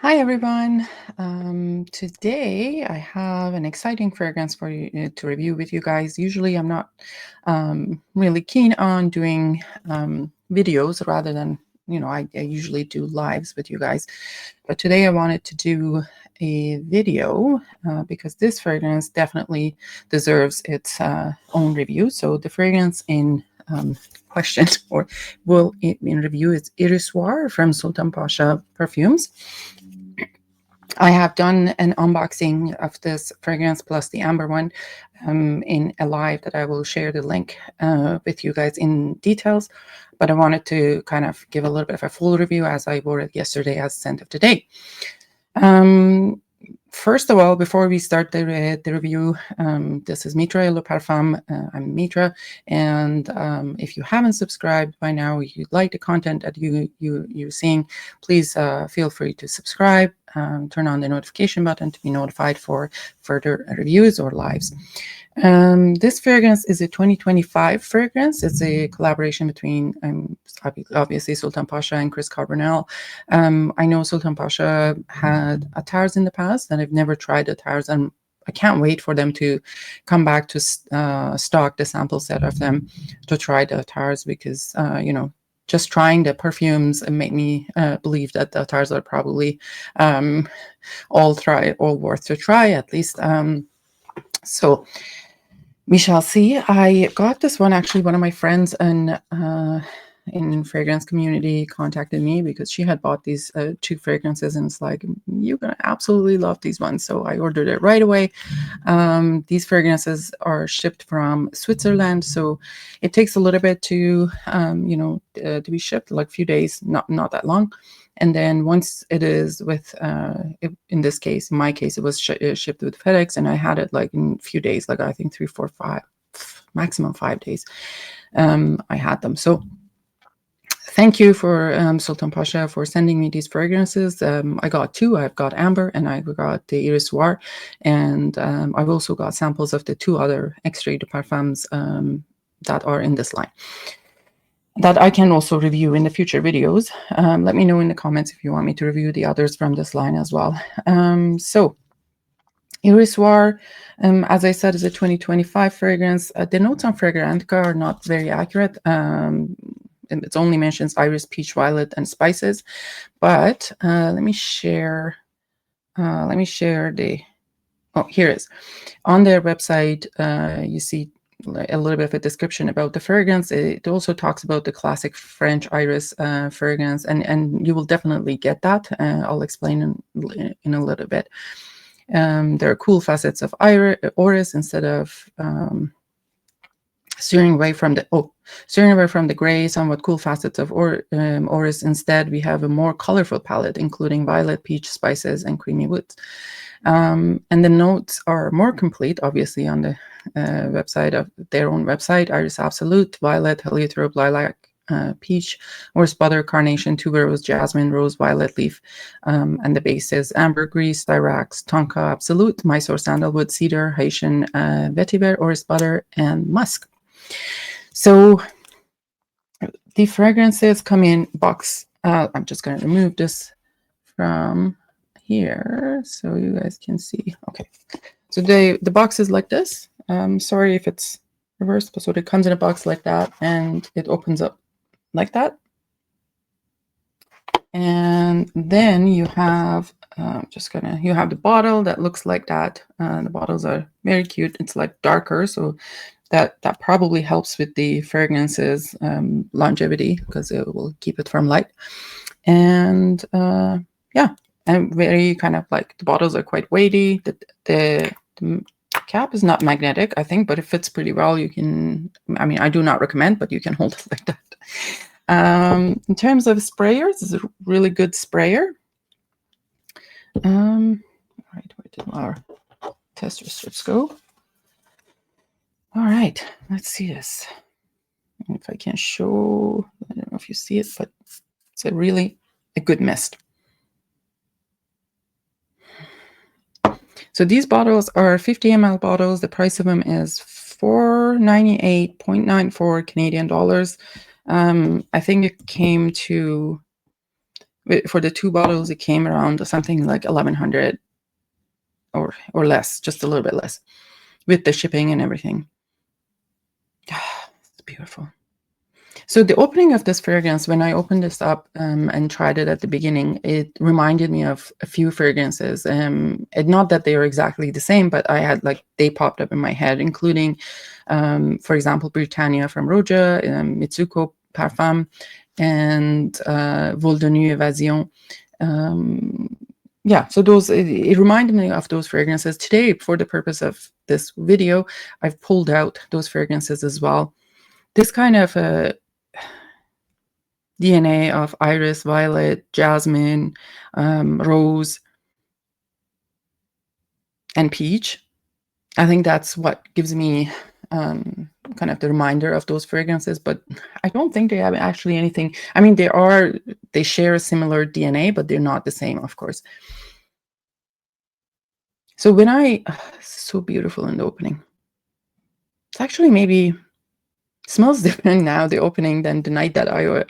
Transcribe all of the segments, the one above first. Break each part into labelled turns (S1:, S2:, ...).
S1: Hi everyone. Today I have an exciting fragrance for you to review with you guys. Usually I'm not really keen on doing videos rather than, I usually do lives with you guys. But today I wanted to do a video because this fragrance definitely deserves its own review. So the fragrance in question or will in review is Irisoir from Sultan Pasha Perfumes. I have done an unboxing of this fragrance plus the amber one in a live that I will share the link with you guys in details. But I wanted to kind of give a little bit of a full review as I wore it yesterday as scent of the day. First of all, before we start the review, this is Mitra-et-le-Parfum. I'm Mitra, and if you haven't subscribed by now, you like the content that you're seeing, please feel free to subscribe. Turn on the notification button to be notified for further reviews or lives. This fragrance is a 2025 fragrance. It's a collaboration between obviously Sultan Pasha and Chris Carbonell. I know Sultan Pasha had attars in the past, and I've never tried attars, and I can't wait for them to come back to stock the sample set of them to try the attars because just trying the perfumes make me believe that the attars are probably all worth to try at least. So we shall see. I got this one, actually, one of my friends in fragrance community contacted me because she had bought these two fragrances, and it's like, you're gonna absolutely love these ones. So I ordered it right away. These fragrances are shipped from Switzerland, so it takes a little bit to to be shipped, like a few days, not that long. And then once it is with, in this case, in my case, it was shipped with FedEx, and I had it like in a few days, like I think 3, 4, 5, maximum 5 days. I had them. So thank you for Sultan Pasha for sending me these fragrances. I got two. I've got Amber and I got the Irisoir, and I've also got samples of the two other Extrait de Parfums that are in this line that I can also review in the future videos. Let me know in the comments if you want me to review the others from this line as well. So Irisoir, as I said, is a 2025 fragrance. The notes on Fragrantica are not very accurate. It only mentions iris, peach, violet, and spices. But let me share the, oh, here it is. On their website, you see a little bit of a description about the fragrance. It also talks about the classic French iris fragrance, and you will definitely get that. I'll explain in a little bit. There are cool facets of iris instead of steering away from the gray, somewhat cool facets of orris. Instead, we have a more colorful palette, including violet, peach, spices, and creamy woods. And the notes are more complete, obviously, on the website of their own website: iris absolute, violet, heliotrope, lilac, peach, orris butter, carnation, tuberose, jasmine, rose, violet leaf, and the base is ambergris, styrax, tonka absolute, Mysore sandalwood, cedar, Haitian vetiver, orris butter, and musk. So the fragrances come in box. I'm just going to remove this from here so you guys can see. Okay, so the box is like this. Sorry if it's reversed, but so it comes in a box like that, and it opens up like that. And then you have you have the bottle that looks like that. The bottles are very cute. It's like darker, so that probably helps with the fragrance's longevity because it will keep it from light. And yeah, and very kind of like the bottles are quite weighty. The cap is not magnetic, I think, but it fits pretty well. You can, I mean, I do not recommend, but you can hold it like that. In terms of sprayers, it's a really good sprayer. All right, where did our tester strips go? All right, let's see this. If I can show, I don't know if you see it, but it's a good mist. So these bottles are 50 ml bottles. The price of them is $498.94 Canadian dollars. I think it came to For the 2 bottles, it came around something like 1,100 or less, just a little bit less, with the shipping and everything. It's beautiful. So the opening of this fragrance, when I opened this up and tried it at the beginning, it reminded me of a few fragrances. And not that they were exactly the same, but I had they popped up in my head, including, for example, Britannia from Roja, Mitsuko Parfum, and Vol de Nuit Evasion. Yeah, so those, it reminded me of those fragrances. Today, for the purpose of this video, I've pulled out those fragrances as well. This kind of DNA of iris, violet, jasmine, rose, and peach. I think that's what gives me kind of the reminder of those fragrances, but I don't think they have actually anything. I mean, they share a similar DNA, but they're not the same, of course. So when so beautiful in the opening. It's actually maybe smells different now, the opening, than the night that I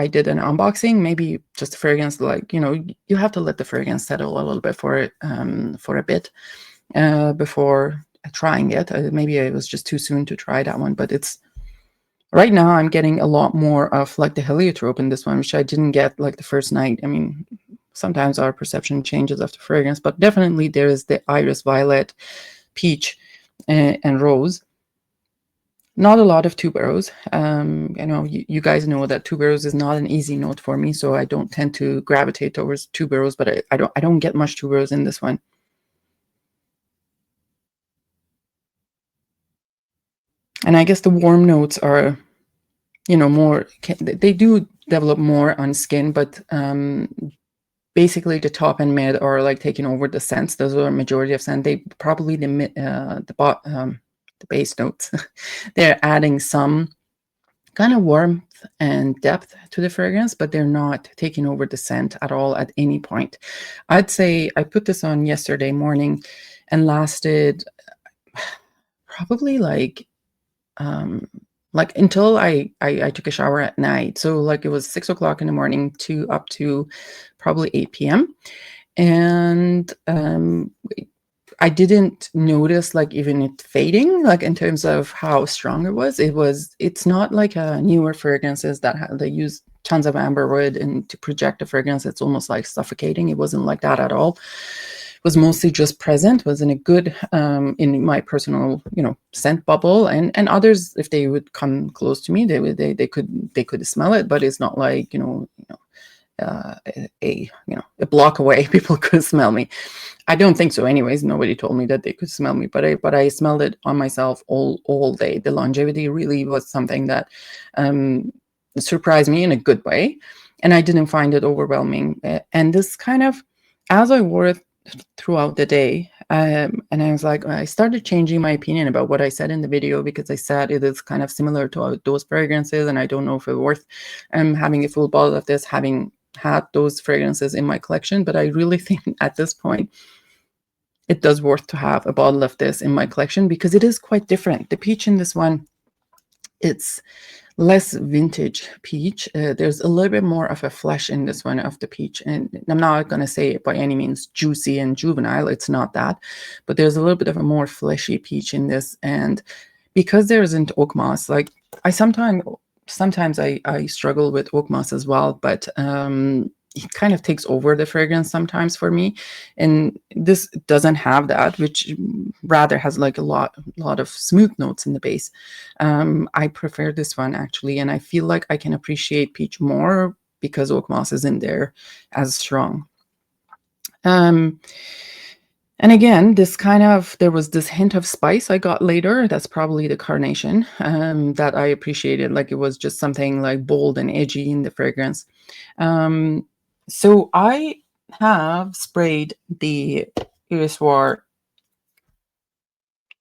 S1: did an unboxing. Maybe just the fragrance, you have to let the fragrance settle a little bit for a bit before trying it. Maybe it was just too soon to try that one, but right now I'm getting a lot more of the heliotrope in this one, which I didn't get the first night. I mean, sometimes our perception changes after fragrance, but definitely there is the iris, violet, peach, and rose. Not a lot of tuberose. I know you guys know that tuberose is not an easy note for me, so I don't tend to gravitate towards tuberose, but I don't get much tuberose in this one. And I guess the warm notes are, more, they do develop more on skin, but basically the top and mid are taking over the scents. Those are a majority of scent. They probably the base notes. They're adding some kind of warmth and depth to the fragrance, but they're not taking over the scent at all at any point. I'd say I put this on yesterday morning and lasted probably until I took a shower at night. So it was 6 o'clock in the morning to up to probably 8 p.m. And I didn't notice even it fading, in terms of how strong it was. It's not like newer fragrances that they use tons of amberwood and to project the fragrance. It's almost like suffocating. It wasn't like that at all. It was mostly just present, was in a good, in my personal, scent bubble, and others, if they would come close to me, they could smell it, but it's not like, a block away, people could smell me. I don't think so. Anyways, nobody told me that they could smell me, but I smelled it on myself all day. The longevity really was something that surprised me in a good way, and I didn't find it overwhelming. And this kind of, as I wore it throughout the day, and I was I started changing my opinion about what I said in the video, because I said it is kind of similar to those fragrances, and I don't know if it's worth having a full bottle of this, having had those fragrances in my collection. But I really think at this point it does worth to have a bottle of this in my collection, because it is quite different. The peach in this one, it's less vintage peach. There's a little bit more of a flesh in this one of the peach, and I'm not going to say it by any means juicy and juvenile. It's not that, but there's a little bit of a more fleshy peach in this. And because there isn't oak moss, I sometimes I struggle with oak moss as well, but it kind of takes over the fragrance sometimes for me, and this doesn't have that, which rather has a lot of smooth notes in the base. I prefer this one actually, and I feel like I can appreciate peach more because oak moss isn't there as strong. And again, there was this hint of spice I got later. That's probably the carnation that I appreciated. It was just something bold and edgy in the fragrance. So I have sprayed the Irisoir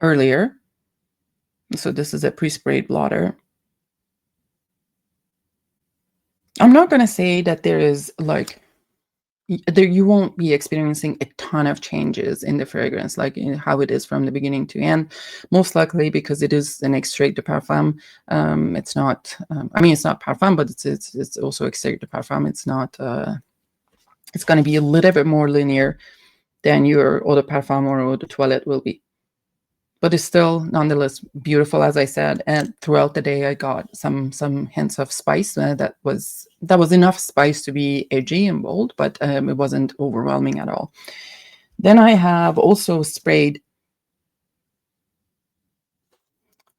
S1: earlier. So this is a pre-sprayed blotter. I'm not going to say that there is there you won't be experiencing a ton of changes in the fragrance, like how it is from the beginning to end, most likely because it is an extrait de parfum. It's not, I mean, it's not parfum, but it's also extrait de parfum. It's not, it's going to be a little bit more linear than your eau de parfum or eau de toilette will be. But it's still nonetheless beautiful, as I said. And throughout the day, I got some hints of spice. That was enough spice to be edgy and bold, but it wasn't overwhelming at all. Then I have also sprayed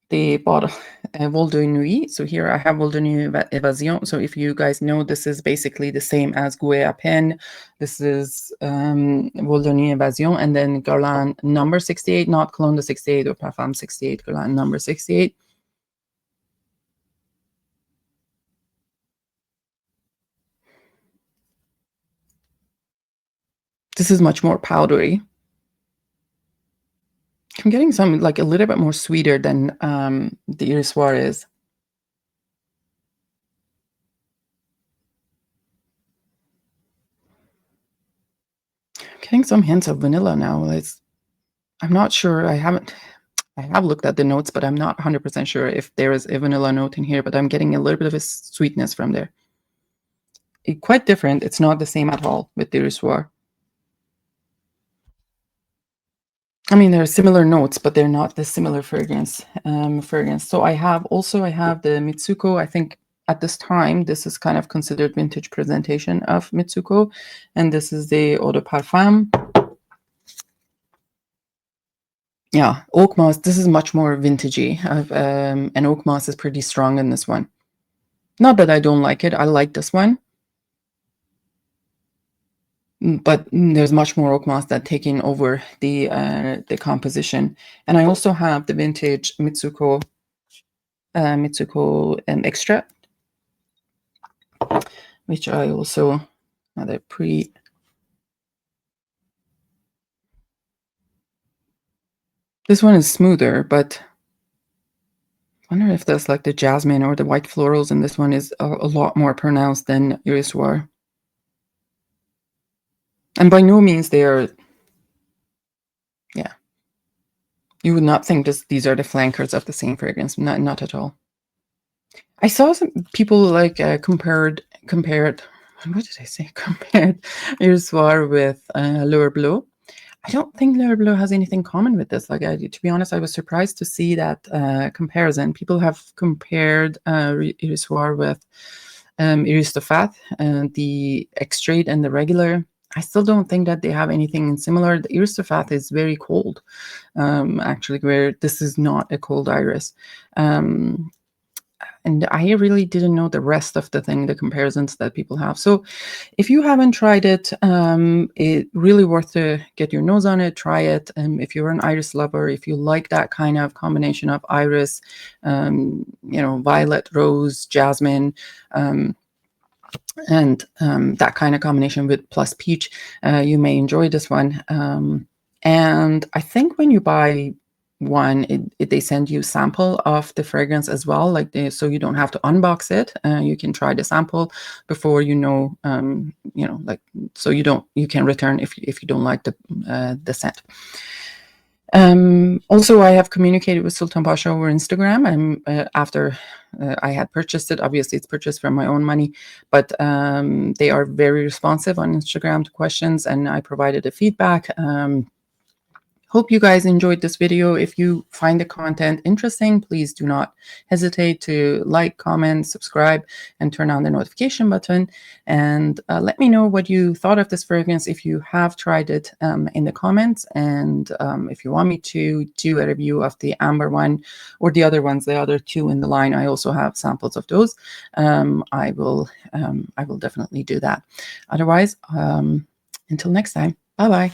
S1: the bottle Vol de Nuit. So here I have Vol de Nuit Evasion. So if you guys know, this is basically the same as Gouet à Peine. This is Vol de Nuit Evasion, and then Guerlain number 68, not Cologne de 68 or Parfum 68, Guerlain number 68. This is much more powdery. I'm getting some, like, a little bit more sweeter than the Irisoir is. I'm getting some hints of vanilla now. I'm not sure. I have looked at the notes, but I'm not 100% sure if there is a vanilla note in here, but I'm getting a little bit of a sweetness from there. Quite different. It's not the same at all with the Irisoir. I mean, there are similar notes, but they're not the similar fragrance. So I have the Mitsuko. I think at this time, this is kind of considered vintage presentation of Mitsuko. And this is the Eau de Parfum. Yeah, oak moss. This is much more vintagey. And oak moss is pretty strong in this one. Not that I don't like it. I like this one. But there's much more oak moss that taking over the composition. And I also have the vintage Mitsuko Extrait, which I also another pre. This one is smoother, but I wonder if that's like the jasmine or the white florals, and this one is a lot more pronounced than Irisoir. And by no means they are, yeah. You would not think these are the flankers of the same fragrance. Not at all. I saw some people like compared. What did I say? Compared Irisoir with L'Heure Bleue. I don't think L'Heure Bleue has anything common with this. Like, to be honest, I was surprised to see that comparison. People have compared Irisoir with Iris de Fat, the Extrait and the regular. I still don't think that they have anything similar. The Iris de Fat is very cold, actually, where this is not a cold iris. And I really didn't know the rest of the comparisons that people have. So if you haven't tried it, it's really worth to get your nose on it, try it. If you're an iris lover, if you like that kind of combination of iris, violet, rose, jasmine, and that kind of combination with plus peach, you may enjoy this one. And I think when you buy one, they send you a sample of the fragrance as well, so you don't have to unbox it. You can try the sample before so you can return if you don't like the scent. Also, I have communicated with Sultan Pasha over Instagram, after I had purchased it. Obviously, it's purchased from my own money, but they are very responsive on Instagram to questions, and I provided a feedback. Hope you guys enjoyed this video. If you find the content interesting, please do not hesitate to like, comment, subscribe, and turn on the notification button. And let me know what you thought of this fragrance if you have tried it in the comments. And if you want me to do a review of the amber one or the other ones, the other two in the line, I also have samples of those. I will definitely do that. Otherwise, until next time, bye-bye.